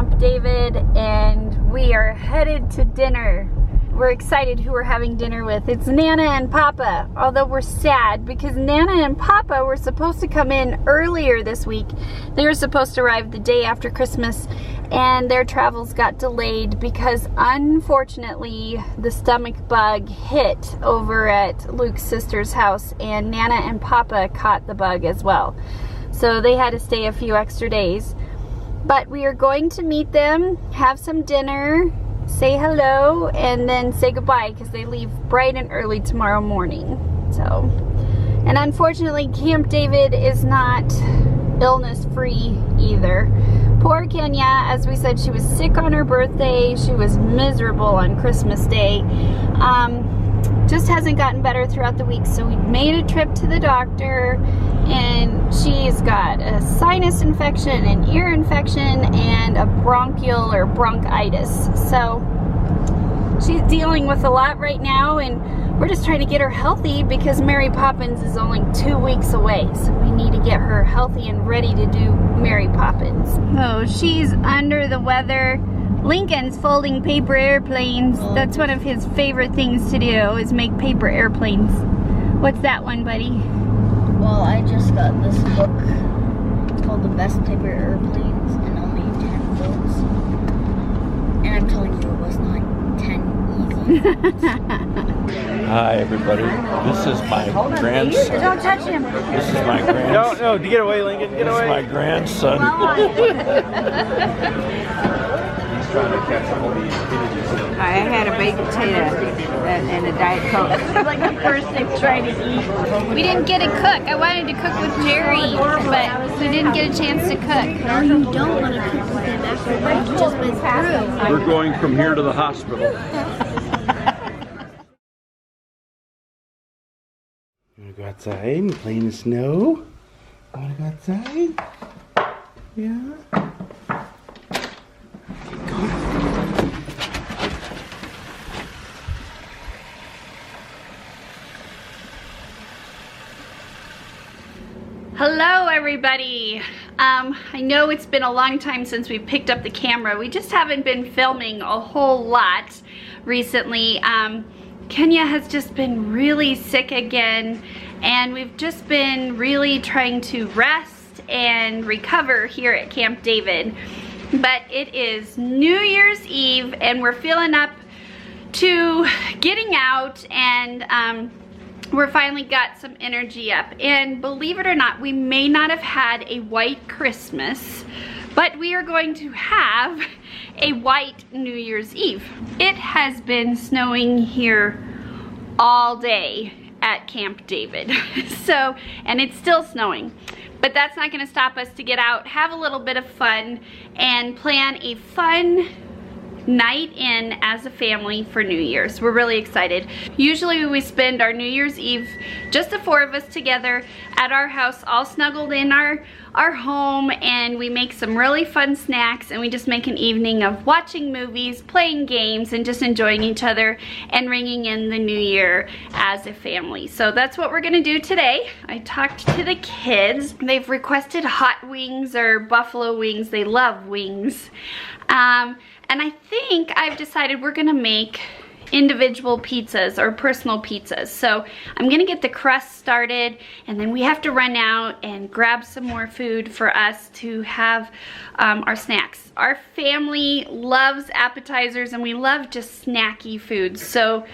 Camp David and we are headed to dinner. We're excited who we're having dinner with. It's Nana and Papa, although we're sad because Nana and Papa were supposed to come in earlier this week. They were supposed to arrive the day after Christmas and their travels got delayed because unfortunately the stomach bug hit over at Luke's sister's house and Nana and Papa caught the bug as well. So they had to stay a few extra days. But we are going to meet them, have some dinner, say hello, and then say goodbye because they leave bright and early tomorrow morning. So, and unfortunately Camp David is not illness free either. Poor Kenya, as we said, she was sick on her birthday. She was miserable on Christmas Day. Just hasn't gotten better throughout the week, so we made a trip to the doctor and she's got a sinus infection, an ear infection, and a bronchial or bronchitis. So she's dealing with a lot right now and we're just trying to get her healthy because Mary Poppins is only 2 weeks away. So we need to get her healthy and ready to do Mary Poppins. Oh, she's under the weather. Lincoln's folding paper airplanes. That's one of his favorite things to do, is make paper airplanes. What's that one, buddy? Well, I just got this book. It's called The Best Paper Airplanes in Only 10 Folds. And I'm telling you, it was not 10 easy. Hi, everybody. This is my grandson. Don't touch him. This is my grandson. No, get away, Lincoln. Get away. This is my grandson. Trying to catch all these images. I had a baked potato and a Diet Coke. It's like the first thing trying to eat. We didn't get to cook. I wanted to cook with Jerry, but we didn't get a chance to cook. No, you don't want to cook with them after what you just went through. We're going from here to the hospital. You want to go outside and play in the snow? Want to go outside? Yeah? Hello everybody. I know it's been a long time since we picked up the camera. We just haven't been filming a whole lot recently. Kenya has just been really sick again and we've just been really trying to rest and recover here at Camp David. But it is New Year's Eve and we're feeling up to getting out and we're finally got some energy up. And believe it or not, we may not have had a white Christmas, but we are going to have a white New Year's Eve. It has been snowing here all day at Camp David. So, and it's still snowing. But that's not gonna stop us to get out, have a little bit of fun, and plan a fun night in as a family for New Year's. We're really excited. Usually we spend our New Year's Eve, just the four of us together at our house, all snuggled in our home, and we make some really fun snacks and we just make an evening of watching movies, playing games, and just enjoying each other and ringing in the new year as a family. So that's what we're gonna do today. I talked to the kids. They've requested hot wings or buffalo wings. They love wings. And I think I've decided we're gonna make individual pizzas or personal pizzas. So I'm gonna get the crust started and then we have to run out and grab some more food for us to have our snacks. Our family loves appetizers and we love just snacky foods. So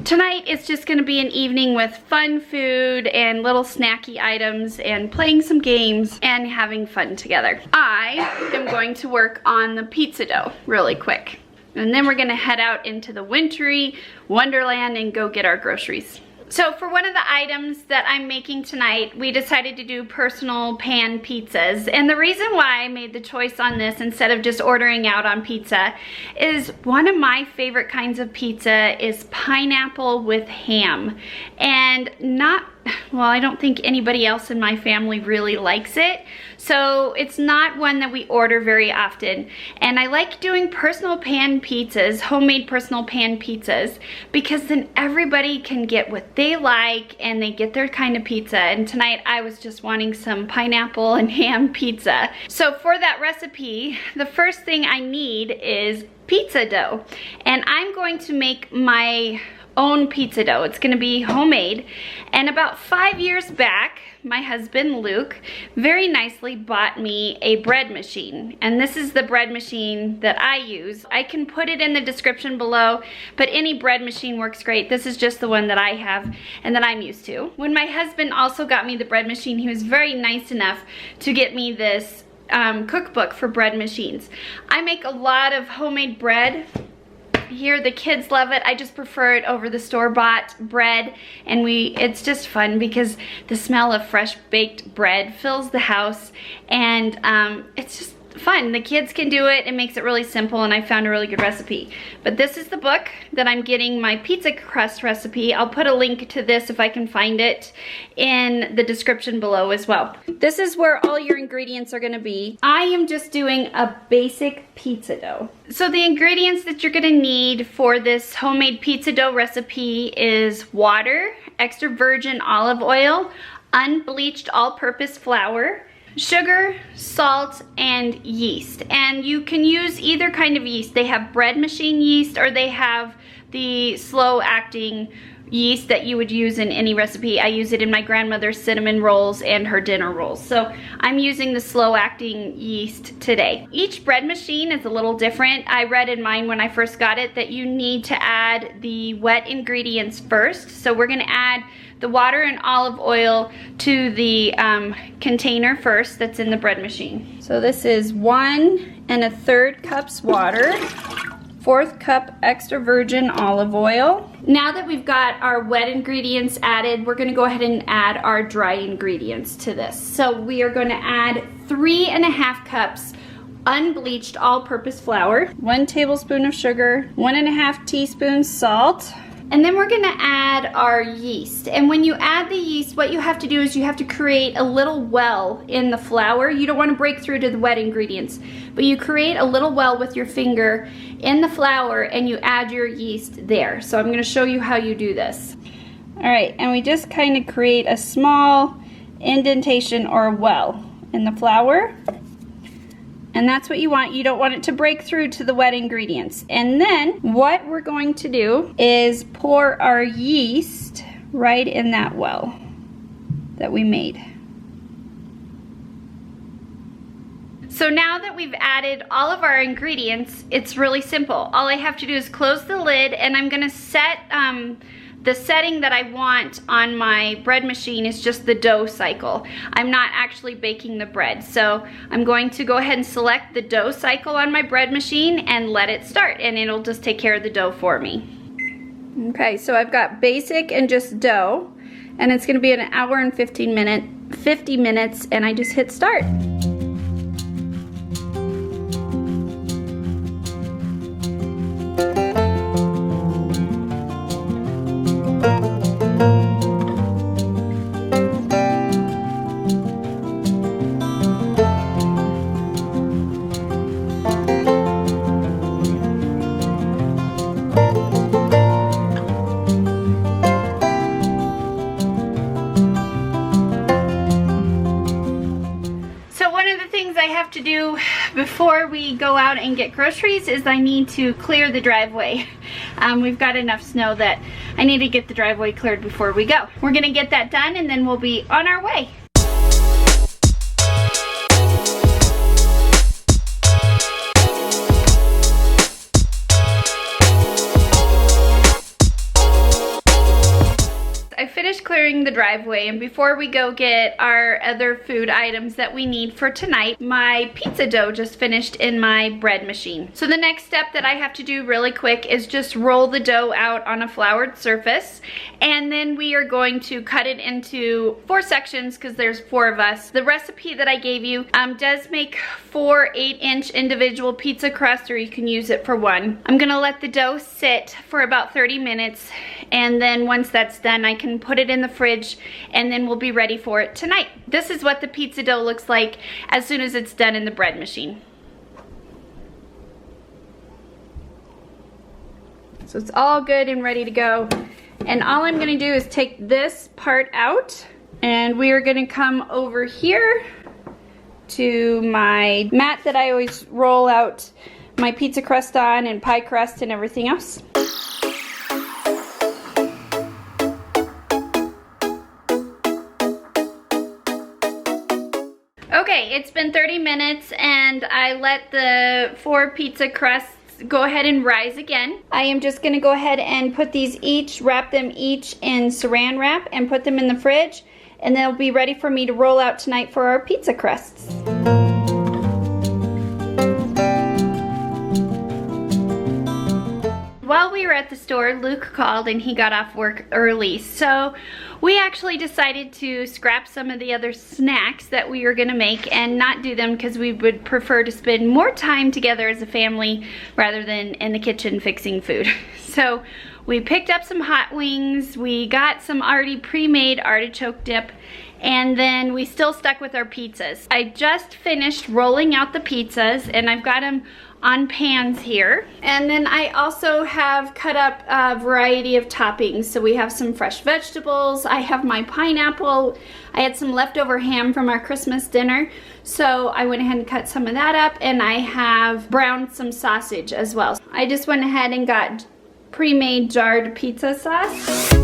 tonight it's just gonna be an evening with fun food and little snacky items and playing some games and having fun together. I am going to work on the pizza dough really quick. And then we're gonna head out into the wintry wonderland and go get our groceries. So for one of the items that I'm making tonight, we decided to do personal pan pizzas. And the reason why I made the choice on this instead of just ordering out on pizza is one of my favorite kinds of pizza is pineapple with ham. And not well, I don't think anybody else in my family really likes it. So it's not one that we order very often. And I like doing personal pan pizzas, homemade personal pan pizzas, because then everybody can get what they like and they get their kind of pizza. And tonight I was just wanting some pineapple and ham pizza. So for that recipe, the first thing I need is pizza dough. And I'm going to make my own pizza dough. It's gonna be homemade. And about 5 years back, my husband Luke very nicely bought me a bread machine. And this is the bread machine that I use. I can put it in the description below, but any bread machine works great. This is just the one that I have and that I'm used to. When my husband also got me the bread machine, he was very nice enough to get me this cookbook for bread machines. I make a lot of homemade bread. Here the kids love it. I just prefer it over the store-bought bread, and it's just fun because the smell of fresh baked bread fills the house, and it's just fun. The kids can do it. It makes it really simple, and I found a really good recipe. But this is the book that I'm getting my pizza crust recipe. I'll put a link to this if I can find it in the description below as well. This is where all your ingredients are gonna be. I am just doing a basic pizza dough. So the ingredients that you're gonna need for this homemade pizza dough recipe is water, extra virgin olive oil, unbleached all-purpose flour, sugar, salt, and yeast. And you can use either kind of yeast. They have bread machine yeast, or they have the slow acting yeast that you would use in any recipe. I use it in my grandmother's cinnamon rolls and her dinner rolls. So I'm using the slow acting yeast today. Each bread machine is a little different. I read in mine when I first got it that you need to add the wet ingredients first. So we're gonna add the water and olive oil to the container first that's in the bread machine. So this is 1 1/3 cups water, 1/4 cup extra virgin olive oil. Now that we've got our wet ingredients added, we're gonna go ahead and add our dry ingredients to this. So we are gonna add 3 1/2 cups unbleached all-purpose flour, 1 tablespoon of sugar, 1 1/2 teaspoons salt, and then we're gonna add our yeast. And when you add the yeast, what you have to do is you have to create a little well in the flour. You don't wanna break through to the wet ingredients, but you create a little well with your finger in the flour and you add your yeast there. So I'm gonna show you how you do this. All right, and we just kind of create a small indentation or a well in the flour. And that's what you want. You don't want it to break through to the wet ingredients. And then what we're going to do is pour our yeast right in that well that we made. So now that we've added all of our ingredients, it's really simple. All I have to do is close the lid, and I'm gonna set the setting that I want on my bread machine is just the dough cycle. I'm not actually baking the bread. So I'm going to go ahead and select the dough cycle on my bread machine and let it start, and it'll just take care of the dough for me. Okay, so I've got basic and just dough, and it's gonna be an hour and 50 minutes, and I just hit start. To do before we go out and get groceries is I need to clear the driveway. We've got enough snow that I need to get the driveway cleared before we go. We're gonna get that done and then we'll be on our way. I finished clearing the driveway, and before we go get our other food items that we need for tonight, my pizza dough just finished in my bread machine. So the next step that I have to do really quick is just roll the dough out on a floured surface, and then we are going to cut it into 4 sections because there's 4 of us. The recipe that I gave you does make 4 8-inch individual pizza crusts, or you can use it for 1. I'm gonna let the dough sit for about 30 minutes, and then once that's done, I can and put it in the fridge, and then we'll be ready for it tonight. This is what the pizza dough looks like as soon as it's done in the bread machine. So it's all good and ready to go. And all I'm gonna do is take this part out, and we are gonna come over here to my mat that I always roll out my pizza crust on and pie crust and everything else. Okay, it's been 30 minutes and I let the 4 pizza crusts go ahead and rise again. I am just gonna go ahead and put these each, wrap them each in saran wrap and put them in the fridge, and they'll be ready for me to roll out tonight for our pizza crusts. While we were at the store, Luke called and he got off work early. So we actually decided to scrap some of the other snacks that we were gonna make and not do them because we would prefer to spend more time together as a family rather than in the kitchen fixing food. So we picked up some hot wings, we got some already pre-made artichoke dip, and then we still stuck with our pizzas. I just finished rolling out the pizzas and I've got them on pans here. And then I also have cut up a variety of toppings. So we have some fresh vegetables, I have my pineapple, I had some leftover ham from our Christmas dinner, so I went ahead and cut some of that up, and I have browned some sausage as well. I just went ahead and got pre-made jarred pizza sauce.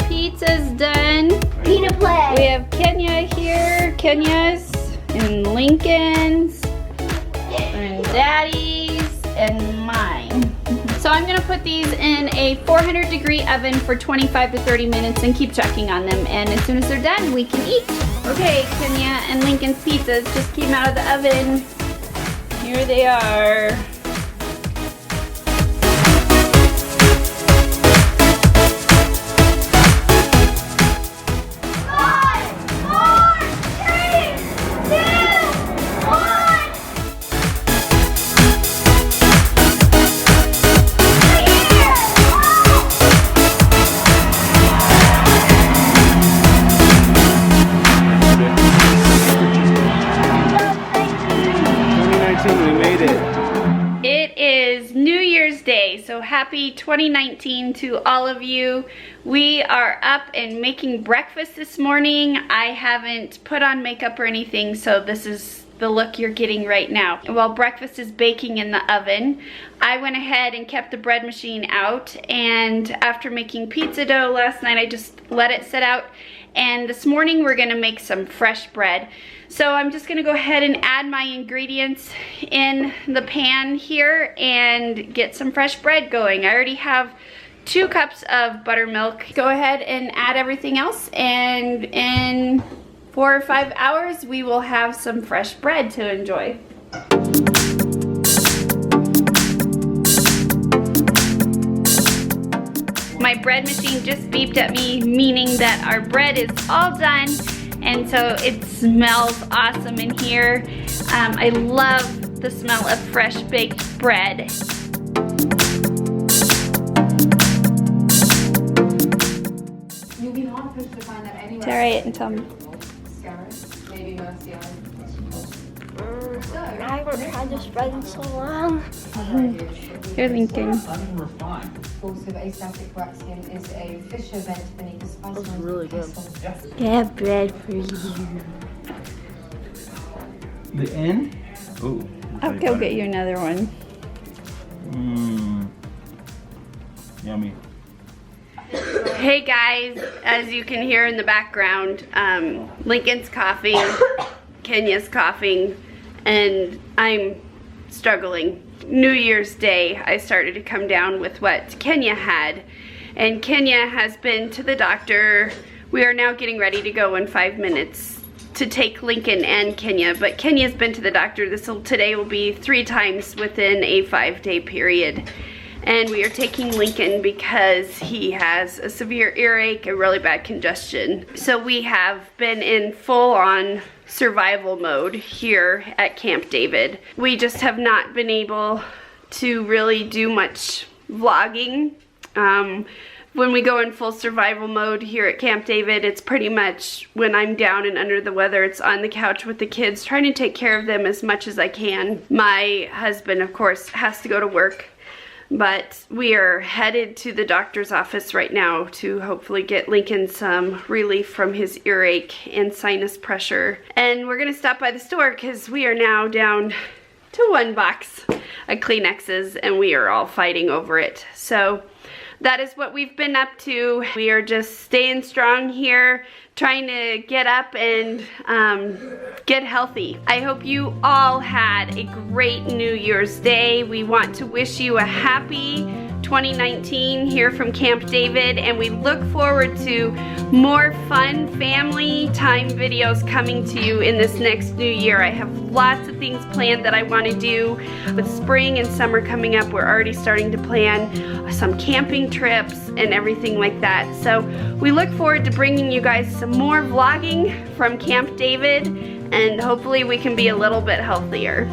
Pizza's done. Pizza play. We have Kenya here, Kenya's and Lincoln's and Daddy's and mine. So I'm gonna put these in a 400-degree oven for 25 to 30 minutes and keep checking on them, and as soon as they're done we can eat. Okay, Kenya and Lincoln's pizzas just came out of the oven. Here they are. So happy 2019 to all of you. We are up and making breakfast this morning. I haven't put on makeup or anything, so this is the look you're getting right now. While breakfast is baking in the oven, I went ahead and kept the bread machine out, and after making pizza dough last night, I just let it sit out, and this morning we're gonna make some fresh bread. So I'm just gonna go ahead and add my ingredients in the pan here and get some fresh bread going. I already have 2 cups of buttermilk. Go ahead and add everything else, and in 4 or 5 hours we will have some fresh bread to enjoy. My bread machine just beeped at me, meaning that our bread is all done. And so it smells awesome in here. I love the smell of fresh baked bread. It's alright, and tell me. I haven't tried this bread in so long. Here, Lincoln. Course of aseptic waxing is a fish event beneath the spice. That's really good. Yeah, bread for you. The end? Ooh. I'll go get you another one. Mmm. Yummy. Hey guys, as you can hear in the background, Lincoln's coughing, Kenya's coughing, and I'm struggling. New Year's Day, I started to come down with what Kenya had, and Kenya has been to the doctor. We are now getting ready to go in 5 minutes to take Lincoln and Kenya, but Kenya's been to the doctor. Today will be 3 times within a 5-day period. And we are taking Lincoln because he has a severe earache and really bad congestion. So we have been in full-on survival mode here at Camp David. We just have not been able to really do much vlogging. When we go in full survival mode here at Camp David, it's pretty much when I'm down and under the weather, it's on the couch with the kids, trying to take care of them as much as I can. My husband, of course, has to go to work, but we are headed to the doctor's office right now to hopefully get Lincoln some relief from his earache and sinus pressure. And we're gonna stop by the store because we are now down to 1 box of Kleenexes and we are all fighting over it. So that is what we've been up to. We are just staying strong here, trying to get up and get healthy. I hope you all had a great New Year's Day. We want to wish you a happy 2019 here from Camp David, and we look forward to more fun family time videos coming to you in this next new year. I have lots of things planned that I want to do. With spring and summer coming up, we're already starting to plan some camping trips and everything like that. So we look forward to bringing you guys some more vlogging from Camp David, and hopefully we can be a little bit healthier.